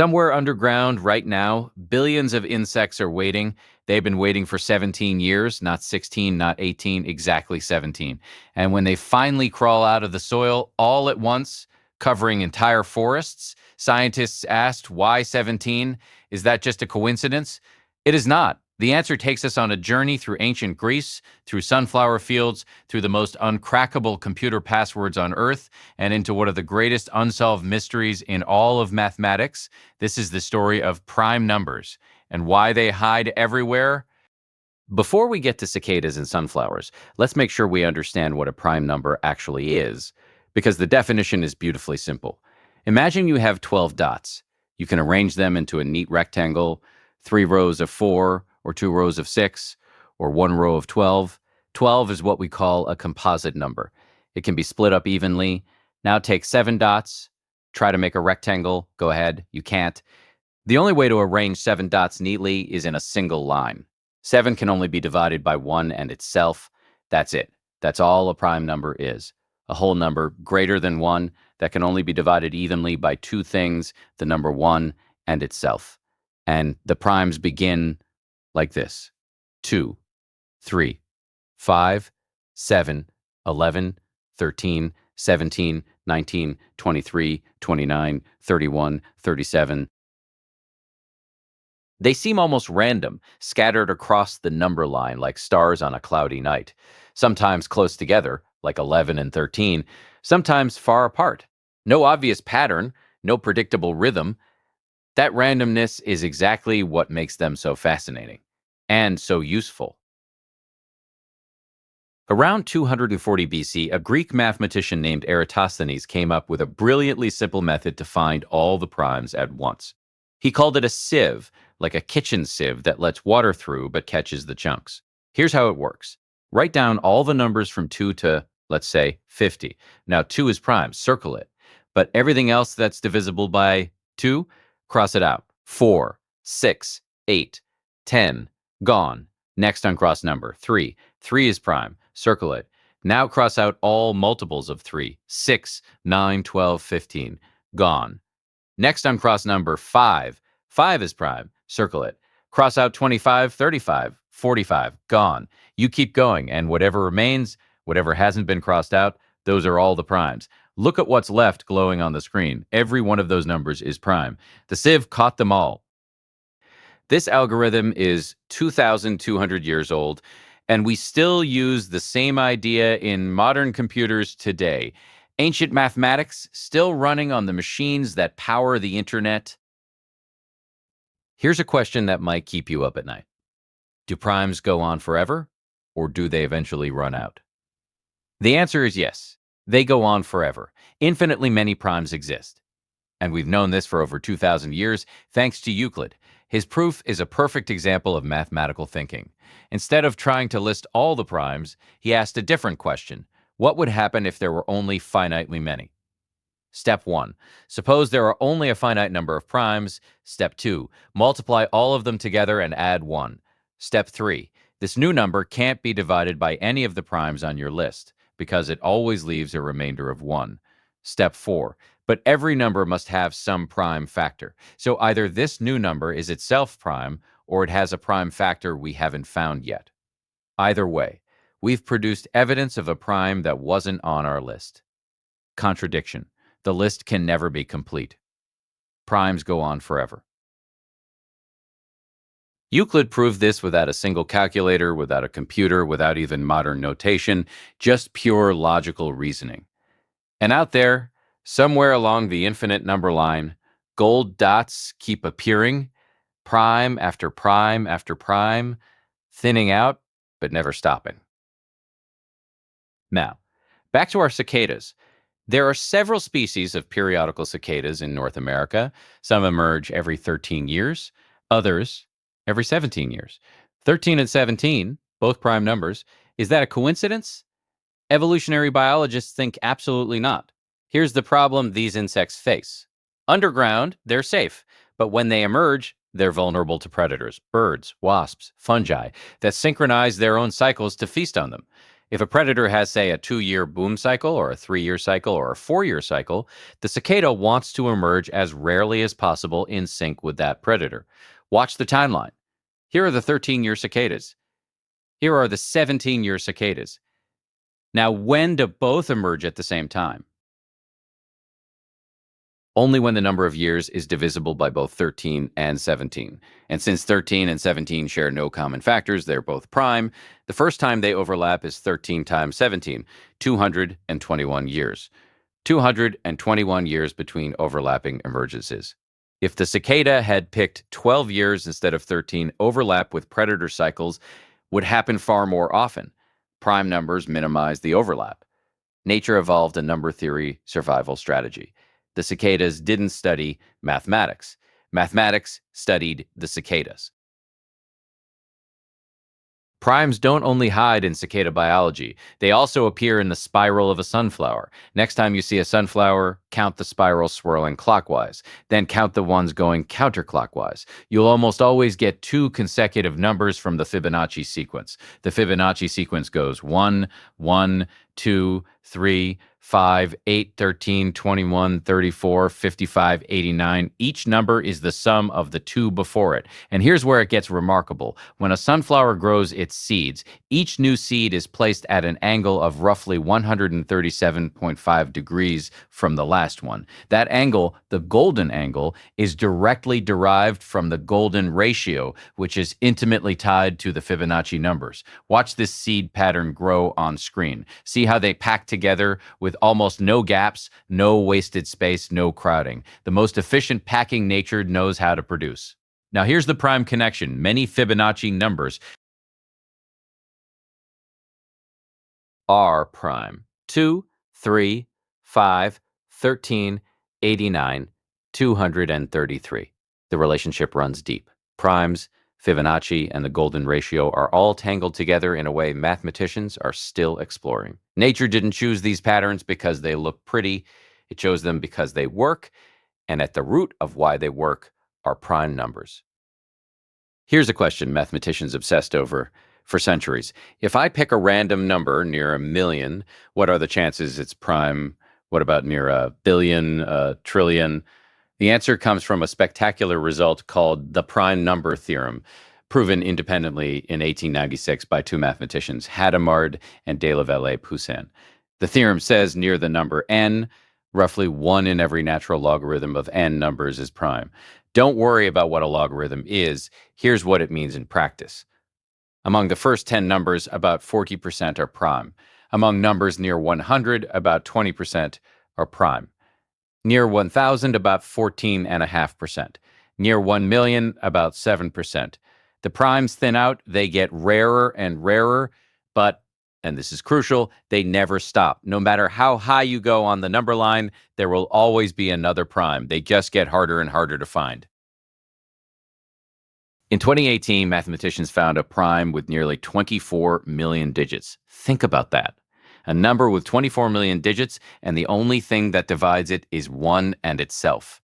Somewhere underground right now, billions of insects are waiting. They've been waiting for 17 years, not 16, not 18, exactly 17. And when they finally crawl out of the soil all at once, covering entire forests, scientists asked, why 17? Is that just a coincidence? It is not. The answer takes us on a journey through ancient Greece, through sunflower fields, through the most uncrackable computer passwords on Earth, and into one of the greatest unsolved mysteries in all of mathematics. This is the story of prime numbers and why they hide everywhere. Before we get to cicadas and sunflowers, let's make sure we understand what a prime number actually is, because the definition is beautifully simple. Imagine you have 12 dots. You can arrange them into a neat rectangle, 3 rows of 4, or 2 rows of 6, or 1 row of 12. 12 is what we call a composite number. It can be split up evenly. Now take 7 dots, try to make a rectangle. Go ahead, you can't. The only way to arrange 7 dots neatly is in a single line. 7 can only be divided by 1 and itself. That's it. That's all a prime number is. A whole number greater than 1 that can only be divided evenly by 2 things, the number 1 and itself. And the primes begin like this: 2, 3, 5, 7, 11, 13, 17, 19, 23, 29, 31, 37. They seem almost random, scattered across the number line like stars on a cloudy night, sometimes close together, like 11 and 13, sometimes far apart. No obvious pattern, no predictable rhythm. That randomness is exactly what makes them so fascinating and so useful. Around 240 BC, a Greek mathematician named Eratosthenes came up with a brilliantly simple method to find all the primes at once. He called it a sieve, like a kitchen sieve that lets water through but catches the chunks. Here's how it works. Write down all the numbers from 2 to, let's say, 50. Now 2 is prime, circle it. But everything else that's divisible by 2, cross it out. 4, 6, 8, 10, gone. Next uncrossed number, 3. 3 is prime, circle it. Now cross out all multiples of 3. 6, 9, 12, 15, gone. Next uncrossed number, 5. 5 is prime, circle it. Cross out 25, 35, 45, gone. You keep going, and whatever remains, whatever hasn't been crossed out, those are all the primes. Look at what's left glowing on the screen. Every one of those numbers is prime. The sieve caught them all. This algorithm is 2,200 years old, and we still use the same idea in modern computers today. Ancient mathematics still running on the machines that power the internet. Here's a question that might keep you up at night. Do primes go on forever, or do they eventually run out? The answer is yes. They go on forever. Infinitely many primes exist. And we've known this for over 2,000 years, thanks to Euclid. His proof is a perfect example of mathematical thinking. Instead of trying to list all the primes, he asked a different question. What would happen if there were only finitely many? Step 1. Suppose there are only a finite number of primes. Step 2. Multiply all of them together and add 1. Step 3. This new number can't be divided by any of the primes on your list, because it always leaves a remainder of 1. Step 4. But every number must have some prime factor. So either this new number is itself prime, or it has a prime factor we haven't found yet. Either way, we've produced evidence of a prime that wasn't on our list. Contradiction. The list can never be complete. Primes go on forever. Euclid proved this without a single calculator, without a computer, without even modern notation, just pure logical reasoning. And out there, somewhere along the infinite number line, gold dots keep appearing, prime after prime after prime, thinning out, but never stopping. Now, back to our cicadas. There are several species of periodical cicadas in North America. Some emerge every 13 years, others every 17 years. 13 and 17, both prime numbers. Is that a coincidence? Evolutionary biologists think absolutely not. Here's the problem these insects face. Underground, they're safe, but when they emerge, they're vulnerable to predators, birds, wasps, fungi, that synchronize their own cycles to feast on them. If a predator has, say, a 2-year boom cycle or a 3-year cycle or a 4-year cycle, the cicada wants to emerge as rarely as possible in sync with that predator. Watch the timeline. Here are the 13-year cicadas. Here are the 17-year cicadas. Now, when do both emerge at the same time? Only when the number of years is divisible by both 13 and 17. And since 13 and 17 share no common factors, they're both prime, the first time they overlap is 13 times 17, 221 years. 221 years between overlapping emergences. If the cicada had picked 12 years instead of 13, overlap with predator cycles would happen far more often. Prime numbers minimize the overlap. Nature evolved a number theory survival strategy. The cicadas didn't study mathematics. Mathematics studied the cicadas. Primes don't only hide in cicada biology, they also appear in the spiral of a sunflower. Next time you see a sunflower, count the spirals swirling clockwise, then count the ones going counterclockwise. You'll almost always get 2 consecutive numbers from the Fibonacci sequence. The Fibonacci sequence goes 1, 1, 2, 3, 5, 8, 13, 21, 34, 55, 89. Each number is the sum of the 2 before it. And here's where it gets remarkable. When a sunflower grows its seeds, each new seed is placed at an angle of roughly 137.5 degrees from the last one. That angle, the golden angle, is directly derived from the golden ratio, which is intimately tied to the Fibonacci numbers. Watch this seed pattern grow on screen. See how they pack together with almost no gaps, no wasted space, no crowding. The most efficient packing nature knows how to produce. Now here's the prime connection. Many Fibonacci numbers are prime. 2, 3, 5, 13, 89, 233. The relationship runs deep. Primes, Fibonacci, and the golden ratio are all tangled together in a way mathematicians are still exploring. Nature didn't choose these patterns because they look pretty. It chose them because they work, and at the root of why they work are prime numbers. Here's a question mathematicians obsessed over for centuries. If I pick a random number near 1,000,000, what are the chances it's prime? What about near 1,000,000,000, 1,000,000,000,000? The answer comes from a spectacular result called the Prime Number Theorem, proven independently in 1896 by 2 mathematicians, Hadamard and de la Vallée-Poussin. The theorem says near the number n, roughly 1 in every natural logarithm of n numbers is prime. Don't worry about what a logarithm is. Here's what it means in practice. Among the first 10 numbers, about 40% are prime. Among numbers near 100, about 20% are prime. Near 1,000, about 14.5%. Near 1,000,000, about 7%. The primes thin out, they get rarer and rarer, but, and this is crucial, they never stop. No matter how high you go on the number line, there will always be another prime. They just get harder and harder to find. In 2018, mathematicians found a prime with nearly 24 million digits. Think about that. A number with 24 million digits, and the only thing that divides it is 1 and itself.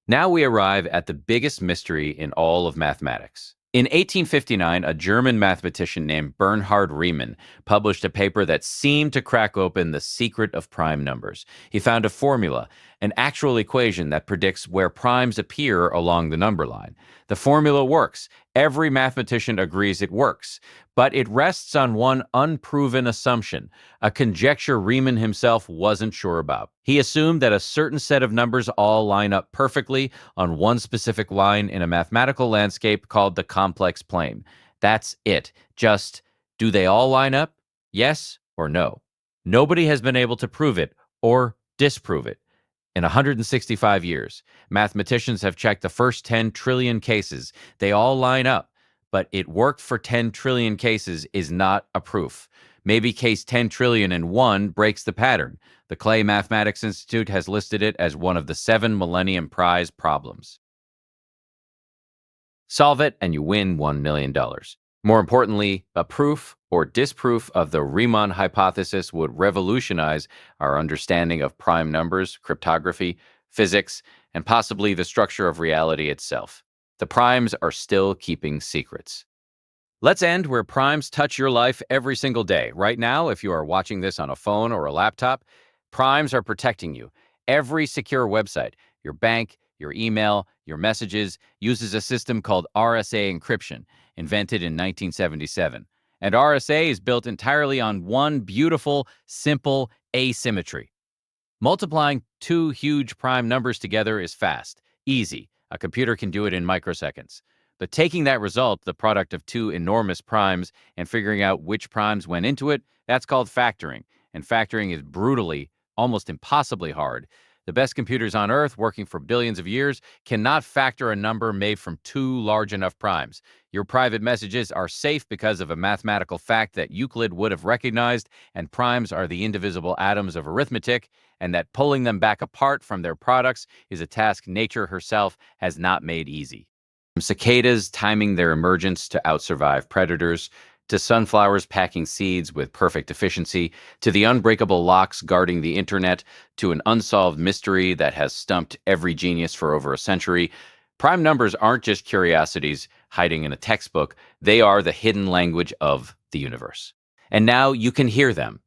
Now we arrive at the biggest mystery in all of mathematics. In 1859, a German mathematician named Bernhard Riemann published a paper that seemed to crack open the secret of prime numbers. He found a formula, an actual equation that predicts where primes appear along the number line. The formula works. Every mathematician agrees it works. But it rests on one unproven assumption, a conjecture Riemann himself wasn't sure about. He assumed that a certain set of numbers all line up perfectly on one specific line in a mathematical landscape called the complex plane. That's it. Just, do they all line up? Yes or no? Nobody has been able to prove it or disprove it. In 165 years, mathematicians have checked the first 10 trillion cases. They all line up. But it worked for 10 trillion cases is not a proof. Maybe case 10 trillion and 1 breaks the pattern. The Clay Mathematics Institute has listed it as one of the 7 Millennium Prize problems. Solve it and you win $1 million. More importantly, a proof or disproof of the Riemann hypothesis would revolutionize our understanding of prime numbers, cryptography, physics, and possibly the structure of reality itself. The primes are still keeping secrets. Let's end where primes touch your life every single day. Right now, if you are watching this on a phone or a laptop, primes are protecting you. Every secure website, your bank, your email, your messages, uses a system called RSA encryption, invented in 1977. And RSA is built entirely on one beautiful, simple asymmetry. Multiplying two huge prime numbers together is fast, easy. A computer can do it in microseconds. But taking that result, the product of two enormous primes, and figuring out which primes went into it, that's called factoring. And factoring is brutally, almost impossibly hard. The best computers on Earth, working for billions of years, cannot factor a number made from two large enough primes. Your private messages are safe because of a mathematical fact that Euclid would have recognized, and primes are the indivisible atoms of arithmetic, and that pulling them back apart from their products is a task nature herself has not made easy. From cicadas timing their emergence to outsurvive predators, to sunflowers packing seeds with perfect efficiency, to the unbreakable locks guarding the internet, to an unsolved mystery that has stumped every genius for over a century, prime numbers aren't just curiosities hiding in a textbook, they are the hidden language of the universe. And now you can hear them.